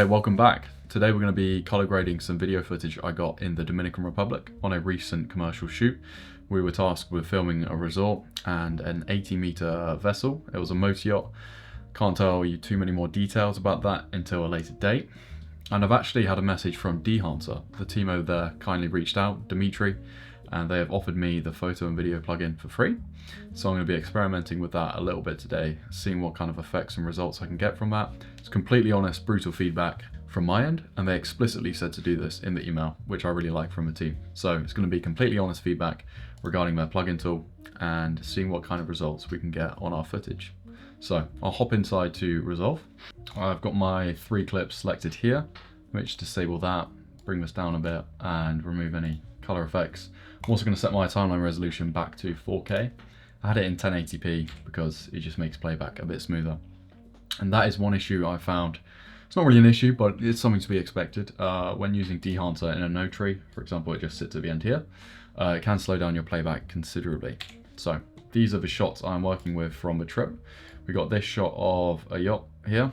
Okay, welcome back. Today we're going to be color grading some video footage I got in the Dominican Republic on a recent commercial shoot. We were tasked with filming a resort and an 80-meter vessel. It was a motor yacht. Can't tell you too many more details about that until a later date. And I've actually had a message from Dehancer. The team over there kindly reached out, Davinci, and they have offered me the photo and video plugin for free. So I'm going to be experimenting with that a little bit today, seeing what kind of effects and results I can get from that. It's completely honest, brutal feedback from my end, and they explicitly said to do this in the email, which I really like from the team. So it's going to be completely honest feedback regarding their plugin tool and seeing what kind of results we can get on our footage. So I'll hop inside to Resolve. I've got my 3 clips selected here, which disable that, bring this down a bit and remove any color effects. I'm also going to set my timeline resolution back to 4K. I had it in 1080p because it just makes playback a bit smoother. And that is one issue I found. It's not really an issue, but it's something to be expected. When using Dehancer in a node tree, for example, it just sits at the end here, it can slow down your playback considerably. So these are the shots I'm working with from the trip. We got this shot of a yacht here,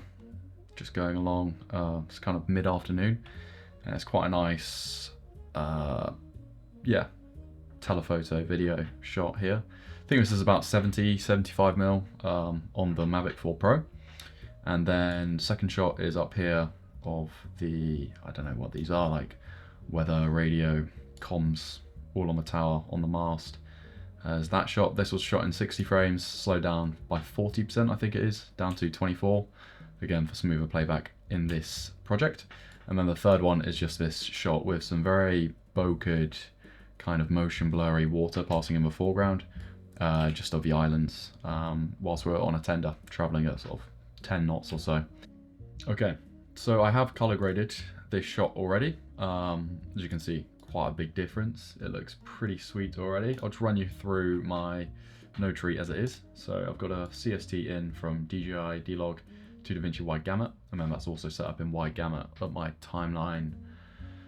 just going along. It's kind of mid-afternoon, and it's quite a nice, telephoto video shot here. I think this is about 75mm on the Mavic 4 Pro. And then second shot is up here of the, I don't know what these are, like weather, radio, comms, all on the tower, on the mast. As that shot, this was shot in 60 frames, slowed down by 40%, I think it is, down to 24, again for smoother playback in this project. And then the third one is just this shot with some very bokeh, kind of motion blurry water passing in the foreground, just of the islands, whilst we're on a tender, traveling at sort of 10 knots or so. Okay, so I have color graded this shot already. As you can see, quite a big difference. It looks pretty sweet already. I'll just run you through my node tree as it is. So I've got a CST in from DJI D-Log to Davinci wide gamut, and then that's also set up in wide gamut at my timeline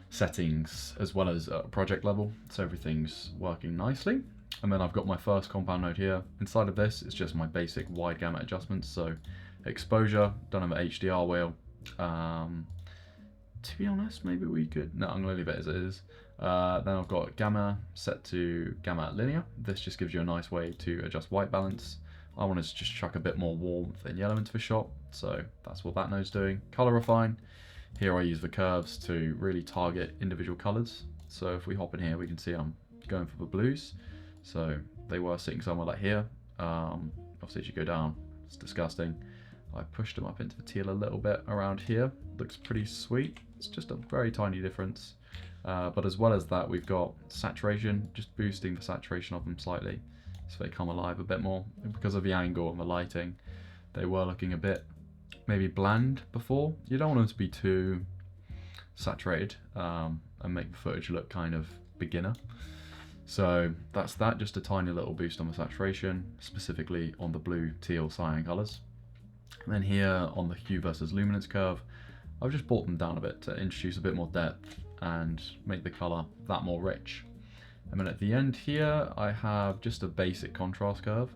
settings as well as at project level, so everything's working nicely. And then I've got my first compound node here. Inside of this is just my basic wide gamut adjustments, so exposure done on the HDR wheel. To be honest, maybe we could, no, I'm gonna leave it as it is. Then I've got gamma set to gamma linear. This just gives you a nice way to adjust white balance. I wanted to just chuck a bit more warmth and yellow into the shot, so that's what that node's doing. Color refine. Here I use the curves to really target individual colors. So if we hop in here, we can see I'm going for the blues. So they were sitting somewhere like here. Obviously as you go down, it's disgusting. I pushed them up into the teal a little bit around here. Looks pretty sweet. It's just a very tiny difference. But as well as that, we've got saturation, just boosting the saturation of them slightly so they come alive a bit more. And because of the angle and the lighting, they were looking a bit maybe bland before. You don't want them to be too saturated and make the footage look kind of beginner. So that's that, just a tiny little boost on the saturation, specifically on the blue, teal, cyan colors. And then here on the hue versus luminance curve, I've just brought them down a bit to introduce a bit more depth and make the color that more rich. And then at the end here, I have just a basic contrast curve.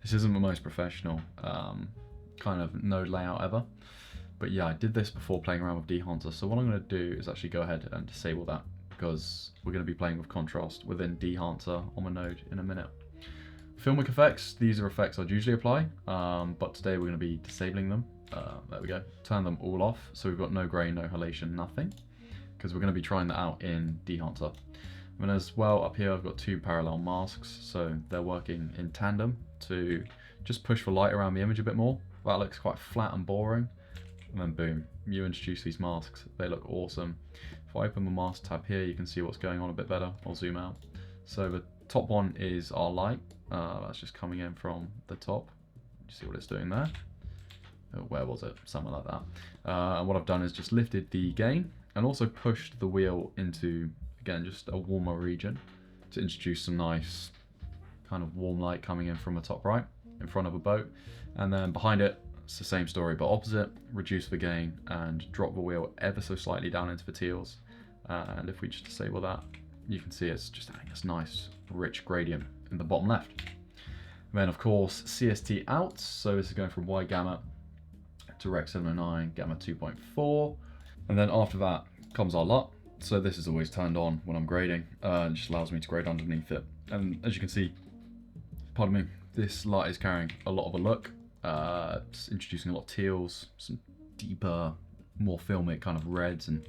This isn't the most professional kind of node layout ever, but yeah, I did this before playing around with Dehancer. So what I'm going to do is actually go ahead and disable that, because we're going to be playing with contrast within Dehancer on the node in a minute. Filmic effects, these are effects I'd usually apply, but today we're going to be disabling them. There we go, turn them all off, so we've got no grain, no halation, nothing, because we're going to be trying that out in Dehancer. And as well, up here I've got 2 parallel masks, so they're working in tandem to just push the light around the image a bit more. That looks quite flat and boring, and then boom, you introduce these masks, they look awesome. If I open the mask tab here, you can see what's going on a bit better. I'll zoom out. So the top one is our light, that's just coming in from the top. You see what it's doing there? Oh, where was it? Somewhere like that. And what I've done is just lifted the gain and also pushed the wheel into, again, just a warmer region to introduce some nice kind of warm light coming in from the top right in front of a boat. And then behind it, it's the same story but opposite. Reduce the gain and drop the wheel ever so slightly down into the teals. And if we just disable that, you can see it's just adding this nice rich gradient in the bottom left. And then of course CST out, so this is going from wide gamma to Rec 709 gamma 2.4. And then after that comes our LUT. So this is always turned on when I'm grading, and just allows me to grade underneath it. And as you can see, pardon me, this LUT is carrying a lot of a look. It's introducing a lot of teals, some deeper, more filmic kind of reds and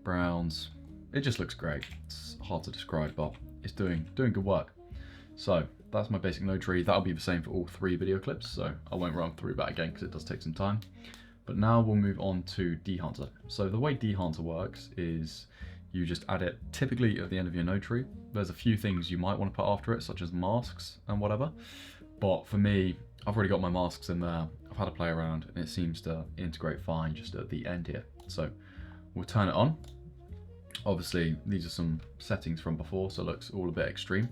browns. It just looks great. It's hard to describe, but it's doing good work. So that's my basic node tree. That'll be the same for all 3 video clips, so I won't run through that again because it does take some time. But now we'll move on to Dehancer. So the way Dehancer works is you just add it typically at the end of your node tree. There's a few things you might want to put after it, such as masks and whatever. But for me, I've already got my masks in there. I've had a play around and it seems to integrate fine just at the end here. So we'll turn it on. Obviously, these are some settings from before, so it looks all a bit extreme.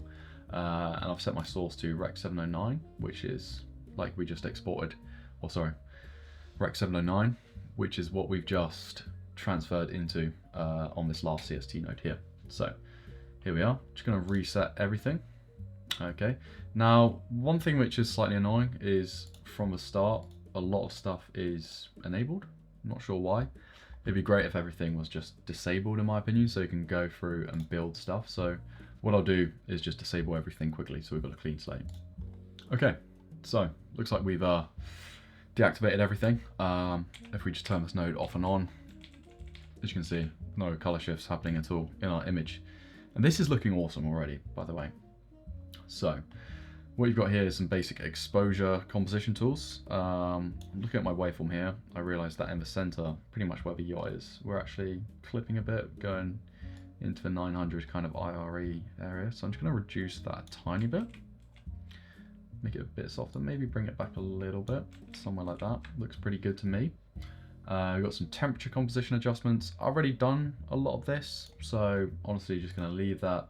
And I've set my source to Rec 709, which is like we just exported, or sorry, Rec 709, which is what we've just transferred into on this last CST node here. So here we are, just gonna reset everything. Okay, now one thing which is slightly annoying is from the start, a lot of stuff is enabled. I'm not sure why. It'd be great if everything was just disabled in my opinion, so you can go through and build stuff. So what I'll do is just disable everything quickly so we've got a clean slate. Okay, so looks like we've deactivated everything. If we just turn this node off and on, as you can see, no color shifts happening at all in our image. And this is looking awesome already, by the way. So what you've got here is some basic exposure composition tools. Looking at my waveform here, I realized that in the center, pretty much where the yacht is, we're actually clipping a bit, going into the 900 kind of IRE area. So I'm just going to reduce that a tiny bit, make it a bit softer, maybe bring it back a little bit, somewhere like that. Looks pretty good to me. We've got some temperature composition adjustments. I've already done a lot of this, so honestly just going to leave that.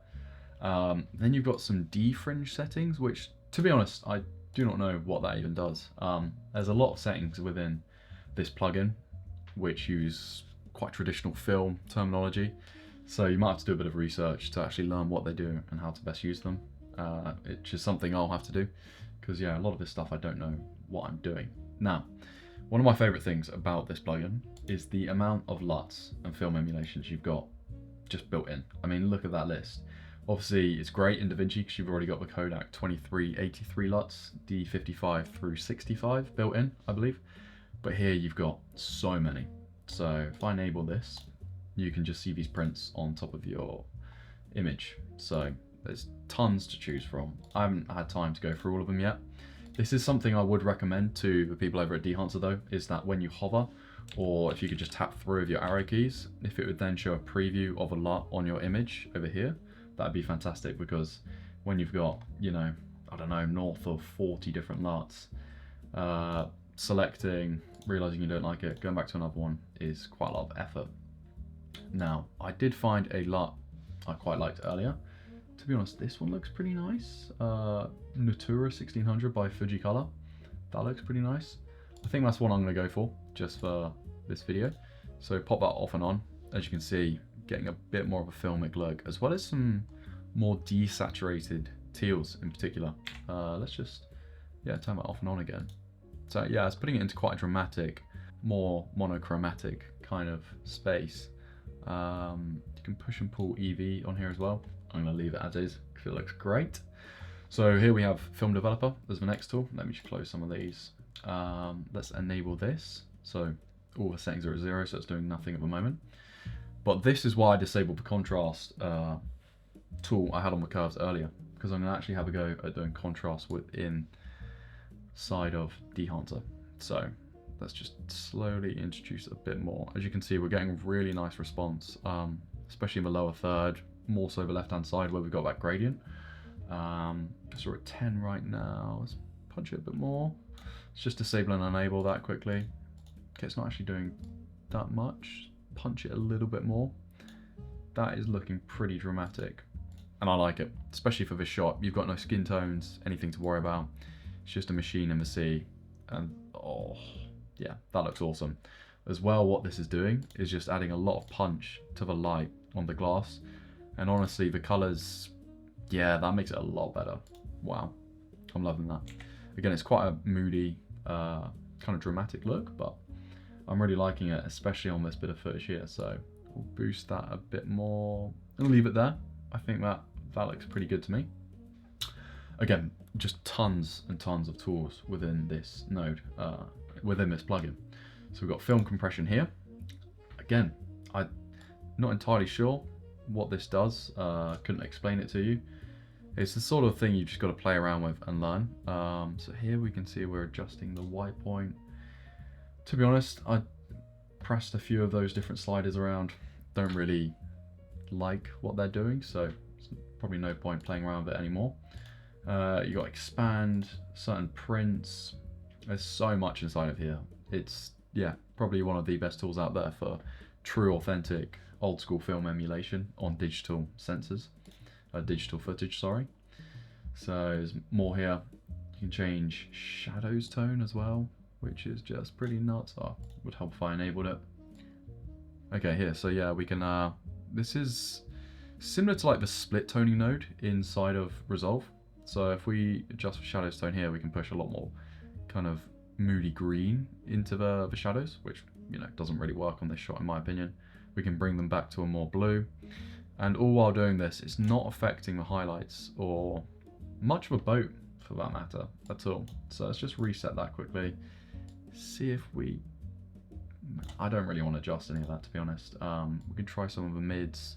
Then you've got some defringe settings, which to be honest, I do not know what that even does. There's a lot of settings within this plugin which use quite traditional film terminology, so you might have to do a bit of research to actually learn what they do and how to best use them. It's just something I'll have to do, because yeah, a lot of this stuff I don't know what I'm doing. Now, one of my favorite things about this plugin is the amount of LUTs and film emulations you've got just built in. I mean, look at that list. Obviously, it's great in Davinci because you've already got the Kodak 2383 LUTs, D55 through 65 built in, I believe. But here you've got so many. So if I enable this, you can just see these prints on top of your image. So there's tons to choose from. I haven't had time to go through all of them yet. This is something I would recommend to the people over at Dehancer though, is that when you hover, or if you could just tap through with your arrow keys, if it would then show a preview of a LUT on your image over here, that'd be fantastic, because when you've got, you know, I don't know, north of 40 different LUTs, selecting, realizing you don't like it, going back to another one is quite a lot of effort. Now, I did find a LUT I quite liked earlier. To be honest, this one looks pretty nice. Natura 1600 by Fujicolor. That looks pretty nice. I think that's what I'm going to go for, just for this video. So pop that off and on. As you can see, getting a bit more of a filmic look, as well as some more desaturated teals in particular. Let's just, yeah, turn that off and on again. So yeah, it's putting it into quite a dramatic, more monochromatic kind of space. You can push and pull EV on here as well. I'm going to leave it as is because it looks great. So here we have Film Developer as the next tool. Let me just close some of these. Let's enable this. So all the settings are at 0, so it's doing nothing at the moment. But this is why I disabled the contrast tool I had on the curves earlier, because I'm going to actually have a go at doing contrast within side of Dehancer. So let's just slowly introduce a bit more. As you can see, we're getting really nice response, especially in the lower third, more so the left-hand side where we've got that gradient. So we're at 10 right now. Let's punch it a bit more. Let's just disable and enable that quickly. Okay, it's not actually doing that much. Punch it a little bit more. That is looking pretty dramatic, and I like it, especially for this shot. You've got no skin tones, anything to worry about. It's just a machine in the sea, and oh yeah, that looks awesome. As well, what this is doing is just adding a lot of punch to the light on the glass, and honestly the colors, yeah, that makes it a lot better. Wow, I'm loving that. Again, it's quite a moody, kind of dramatic look, but I'm really liking it, especially on this bit of footage here. So we'll boost that a bit more and leave it there. I think that looks pretty good to me. Again, just tons and tons of tools within this node, within this plugin. So we've got film compression here. Again, I'm not entirely sure what this does. Couldn't explain it to you. It's the sort of thing you just got to play around with and learn. So here we can see we're adjusting the white point. To be honest, I pressed a few of those different sliders around. Don't really like what they're doing, so there's probably no point playing around with it anymore. You got expand, certain prints. There's so much inside of here. It's, yeah, probably one of the best tools out there for true, authentic, old school film emulation on digital sensors, digital footage, sorry. So there's more here. You can change shadows tone as well, which is just pretty nuts. Oh, would help if I enabled it. Okay, here, so yeah, we can, this is similar to like the split toning node inside of Resolve. So if we adjust for shadows tone here, we can push a lot more kind of moody green into the shadows, which, you know, doesn't really work on this shot in my opinion. We can bring them back to a more blue. And all while doing this, it's not affecting the highlights or much of a boat for that matter at all. So let's just reset that quickly. See if we, I don't really want to adjust any of that, to be honest. We can try some of the mids.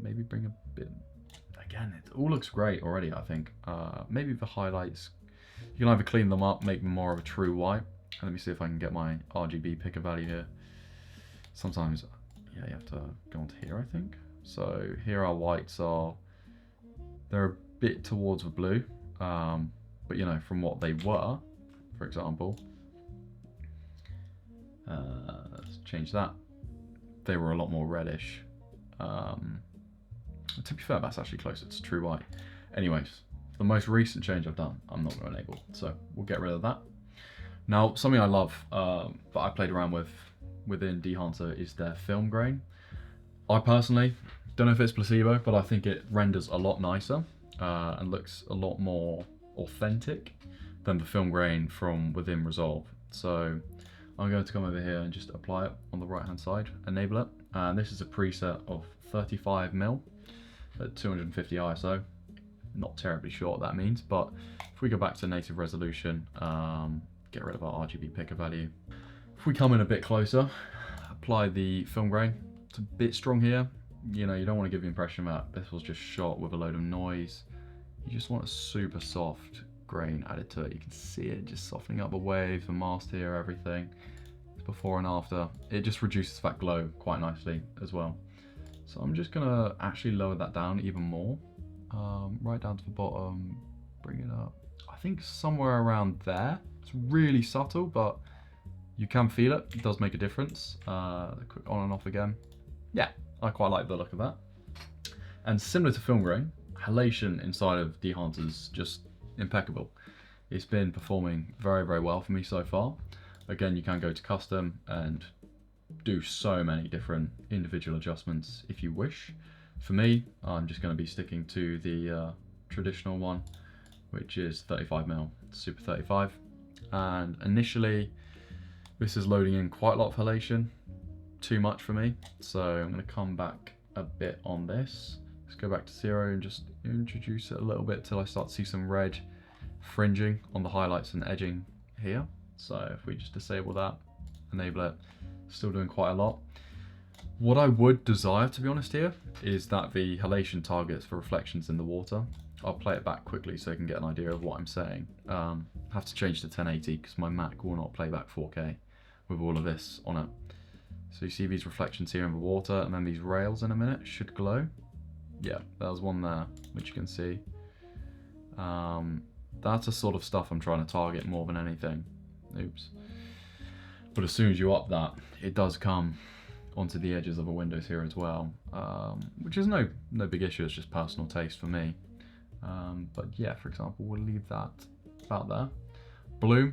Maybe bring a bit, again, it all looks great already, I think. Maybe the highlights, you can either clean them up, make them more of a true white. And let me see if I can get my RGB picker value here. Sometimes, yeah, you have to go onto here, I think. So here our whites are, they're a bit towards the blue. But you know, from what they were, for example, let's change that. They were a lot more reddish. To be fair, that's actually closer to true white. Anyways, the most recent change I've done, I'm not going to enable. So we'll get rid of that. Now, something I love that I played around with within Dehancer is their film grain. I personally don't know if it's placebo, but I think it renders a lot nicer and looks a lot more authentic than the film grain from within Resolve. So I'm going to come over here and just apply it on the right hand side, enable it. And this is a preset of 35mm at 250 ISO. Not terribly sure what that means, but if we go back to native resolution, get rid of our RGB picker value. If we come in a bit closer, apply the film grain. It's a bit strong here. You know, you don't want to give the impression that this was just shot with a load of noise. You just want a super soft grain added to it. You can see it just softening up the waves, the mask here, everything. It's before and after. It just reduces that glow quite nicely as well. So I'm just gonna actually lower that down even more. Right down to the bottom, bring it up. I think somewhere around there. It's really subtle, but you can feel it. It does make a difference. Quick on and off again. Yeah, I quite like the look of that. And similar to film grain, halation inside of Dehancer's just impeccable. It's been performing very, very well for me so far. Again, you can go to custom and do so many different individual adjustments if you wish. For me, I'm just going to be sticking to the traditional one, which is 35mm Super 35. And initially, this is loading in quite a lot of halation, too much for me. So I'm going to come back a bit on this. Let's go back to 0 and just introduce it a little bit till I start to see some red fringing on the highlights and edging here. So if we just disable that, enable it, still doing quite a lot. What I would desire, to be honest here, is that the halation targets for reflections in the water. I'll play it back quickly so you can get an idea of what I'm saying. I have to change to 1080 because my Mac will not play back 4K with all of this on it. So you see these reflections here in the water, and then these rails in a minute should glow. Yeah, there's one there, which you can see. That's the sort of stuff I'm trying to target more than anything. Oops. But as soon as you up that, it does come onto the edges of the windows here as well, which is no big issue. It's just personal taste for me. But yeah, for example, we'll leave that about there. Blue,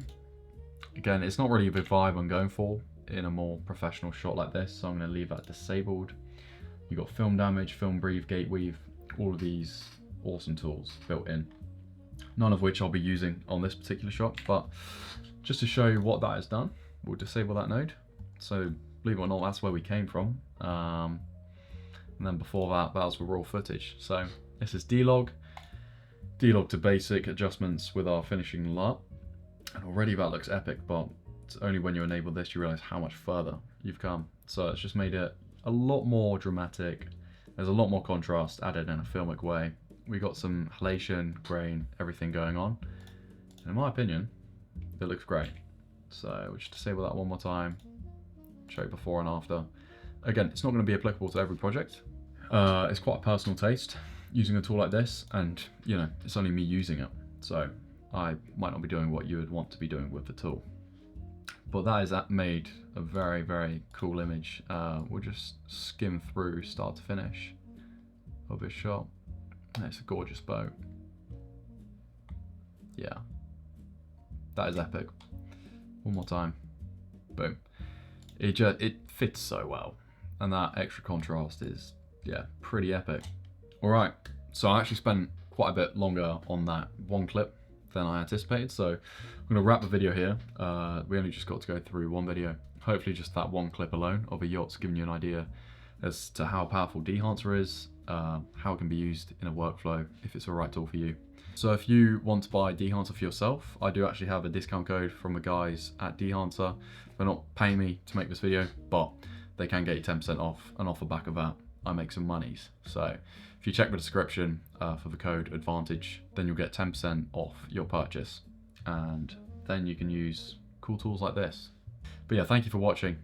again, it's not really the vibe I'm going for in a more professional shot like this, so I'm going to leave that disabled. You've got film damage, film breathe, gate weave, all of these awesome tools built in. None of which I'll be using on this particular shot, but just to show you what that has done, we'll disable that node. So believe it or not, that's where we came from. And then before that, that was the raw footage. So this is D-Log to basic adjustments with our finishing LUT. And already that looks epic, but it's only when you enable this you realize how much further you've come. So it's just made it a lot more dramatic. There's a lot more contrast added in a filmic way. We got some halation, grain, everything going on. And in my opinion, it looks great. So we'll just disable that one more time. Show you before and after. Again, it's not going to be applicable to every project. It's quite a personal taste using a tool like this, and you know, it's only me using it. So I might not be doing what you would want to be doing with the tool. But that made a very, very cool image. We'll just skim through start to finish of this shot. It's a gorgeous boat. Yeah, that is epic. One more time. Boom. It fits so well, and that extra contrast is, yeah, pretty epic. All right, so I actually spent quite a bit longer on that one clip than I anticipated, so I'm gonna wrap the video here. We only just got to go through one video. Hopefully just that one clip alone of a yacht's giving you an idea as to how powerful Dehancer is, how it can be used in a workflow, if it's the right tool for you. So if you want to buy Dehancer for yourself, I do actually have a discount code from the guys at Dehancer. They're not paying me to make this video, but they can get you 10% off, and off the back of that, I make some monies. So if you check the description for the code ADVANTAGE, then you'll get 10% off your purchase, and then you can use cool tools like this. But yeah, thank you for watching.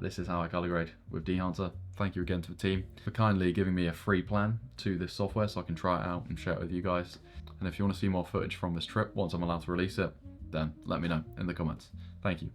This is how I color grade with Dehancer. Thank you again to the team for kindly giving me a free plan to this software so I can try it out and share it with you guys. And if you want to see more footage from this trip once I'm allowed to release it, then let me know in the comments. Thank you.